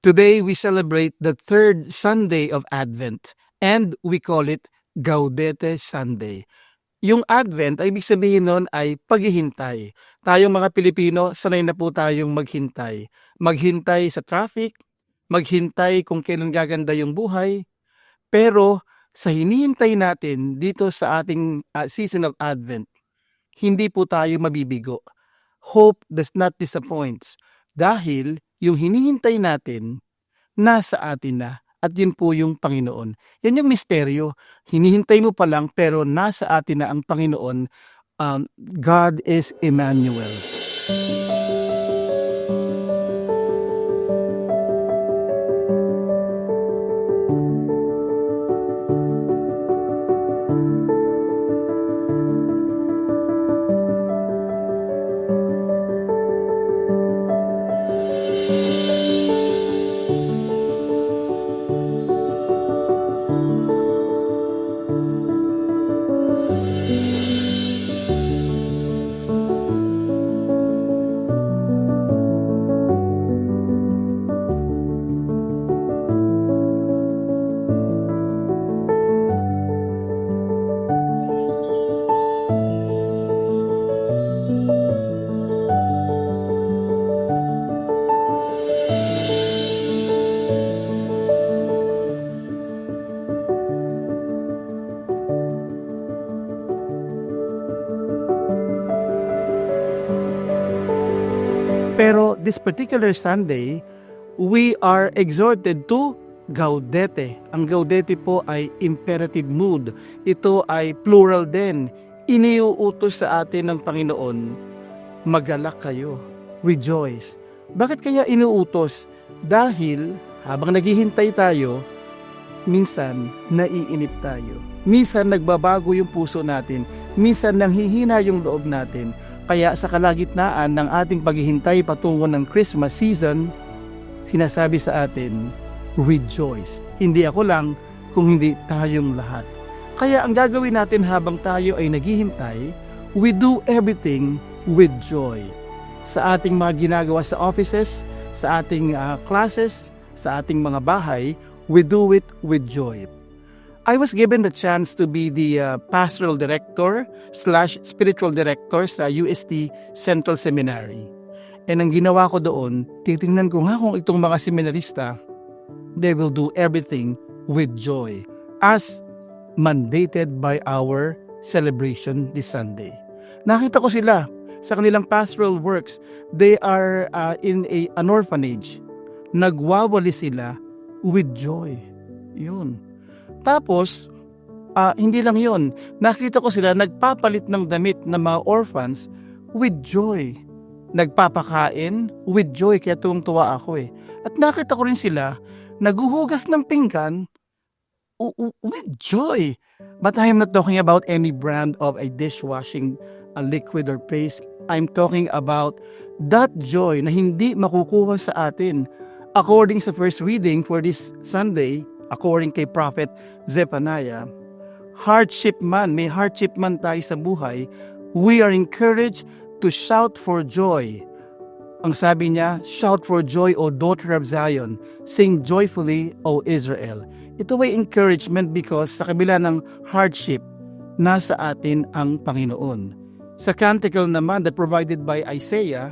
Today, we celebrate the third Sunday of Advent, and we call it Gaudete Sunday. Yung Advent, ay ibig sabihin nun ay paghihintay. Tayong mga Pilipino, sanay na po tayong maghintay. Maghintay sa traffic, maghintay kung kailan gaganda yung buhay. Pero sa hinihintay natin dito sa ating season of Advent, hindi po tayo mabibigo. Hope does not disappoint. Dahil yung hinihintay natin, nasa atin na. At yun po yung Panginoon. Yan yung misteryo. Hinihintay mo pa lang pero nasa atin na ang Panginoon. God is Emmanuel. Pero this particular Sunday, we are exhorted to Gaudete. Ang Gaudete po ay imperative mood. Ito ay plural din. Iniuutos sa atin ng Panginoon, magalak kayo, rejoice. Bakit kaya inuutos? Dahil habang naghihintay tayo, minsan naiinip tayo. Minsan nagbabago yung puso natin. Minsan nanghihina yung loob natin. Kaya sa kalagitnaan ng ating paghihintay patungo ng Christmas season, sinasabi sa atin, rejoice. Hindi ako lang, kung hindi tayong lahat. Kaya ang gagawin natin habang tayo ay naghihintay, we do everything with joy. Sa ating mga ginagawa sa offices, sa ating classes, sa ating mga bahay, we do it with joy. I was given the chance to be the pastoral director / spiritual director sa UST Central Seminary. And ang ginawa ko doon, titingnan ko nga kung itong mga seminarista, they will do everything with joy as mandated by our celebration this Sunday. Nakita ko sila sa kanilang pastoral works. They are in an orphanage. Nagwawali sila with joy. Yun. Tapos, hindi lang yon. Nakita ko sila nagpapalit ng damit ng mga orphans with joy. Nagpapakain with joy, kaya tuwang-tuwa ako eh. At nakita ko rin sila naguhugas ng pinggan with joy. But I am not talking about any brand of a dishwashing liquid or paste. I'm talking about that joy na hindi makukuha sa atin. According sa first reading for this Sunday, according kay Prophet Zephaniah, may hardship man tayo sa buhay, we are encouraged to shout for joy. Ang sabi niya, shout for joy, O daughter of Zion. Sing joyfully, O Israel. Ito ay encouragement because sa kabila ng hardship, nasa atin ang Panginoon. Sa canticle naman that provided by Isaiah,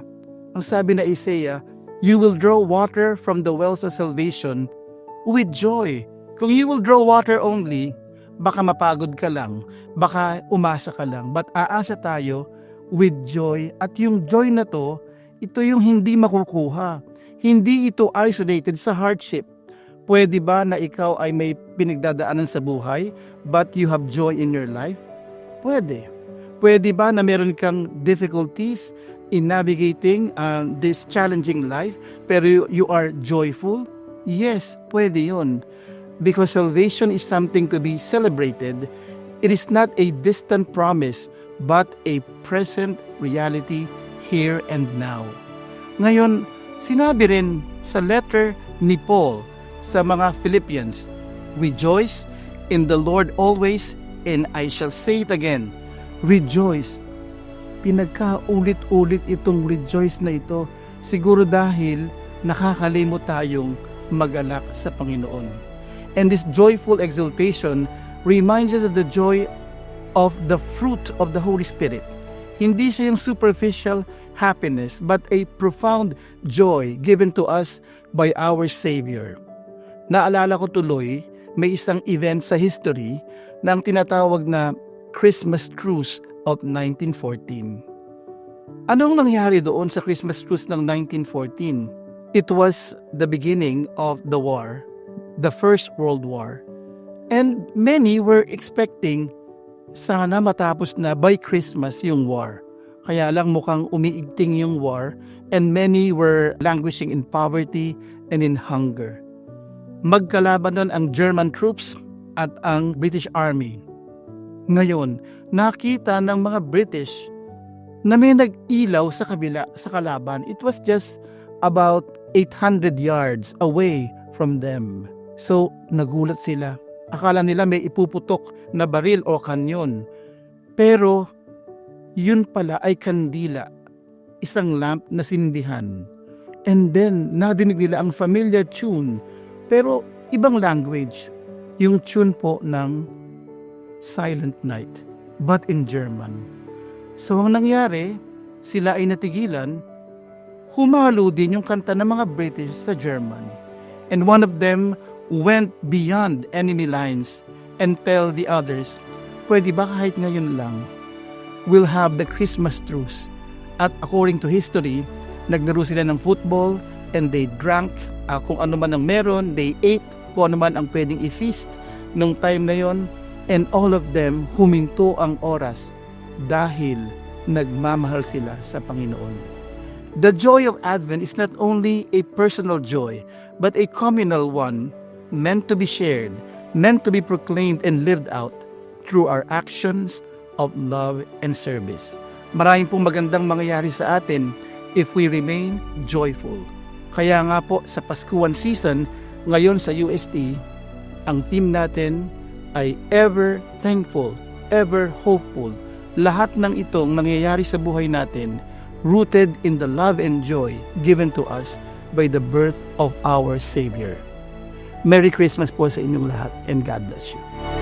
ang sabi na Isaiah, you will draw water from the wells of salvation with joy. Kung you will draw water only, baka mapagod ka lang, baka umasa ka lang, but aasa tayo with joy. At yung joy na to, ito yung hindi makukuha. Hindi ito isolated sa hardship. Pwede ba na ikaw ay may pinagdadaanan sa buhay, but you have joy in your life? Pwede. Pwede ba na meron kang difficulties in navigating this challenging life, pero you are joyful? Yes, pwede yun. Because salvation is something to be celebrated. It is not a distant promise, but a present reality here and now. Ngayon, sinabi rin sa letter ni Paul sa mga Philippians, rejoice in the Lord always, and I shall say it again, rejoice. Pinagkaulit-ulit itong rejoice na ito, siguro dahil nakakalimot tayong magalak sa Panginoon. And this joyful exultation reminds us of the joy of the fruit of the Holy Spirit. Hindi siya yung superficial happiness, but a profound joy given to us by our Savior. Naalala ko tuloy, may isang event sa history na ang tinatawag na Christmas Truce of 1914. Anong nangyari doon sa Christmas Truce ng 1914? It was the beginning of the war, the First World War. And many were expecting sana matapos na by Christmas yung war. Kaya lang mukhang umiigting yung war and many were languishing in poverty and in hunger. Magkalaban nun ang German troops at ang British Army. Ngayon, nakita ng mga British na may nag-ilaw sa kabila sa kalaban. It was just about 800 yards away from them. So, nagulat sila. Akala nila may ipuputok na baril o kanyon. Pero, yun pala ay kandila, isang lamp na sindihan. And then, nadinig nila ang familiar tune, pero ibang language. Yung tune po ng Silent Night, but in German. So, ang nangyari, sila ay natigilan, humalo din yung kanta ng mga British sa German. And one of them went beyond enemy lines and tell the others, pwede ba kahit ngayon lang, we'll have the Christmas truce. At according to history, naglaro sila ng football and they drank kung ano man ang meron, they ate kung ano man ang pwedeng i-feast nung time na yon, and all of them huminto ang oras dahil nagmamahal sila sa Panginoon. The joy of Advent is not only a personal joy, but a communal one, meant to be shared, meant to be proclaimed and lived out through our actions of love and service. Maraming pong magandang mangyayari sa atin if we remain joyful. Kaya nga po sa Paskuhan season, ngayon sa UST, ang theme natin ay ever thankful, ever hopeful. Lahat ng itong nangyayari sa buhay natin, rooted in the love and joy given to us by the birth of our Savior. Merry Christmas po sa inyong lahat and God bless you.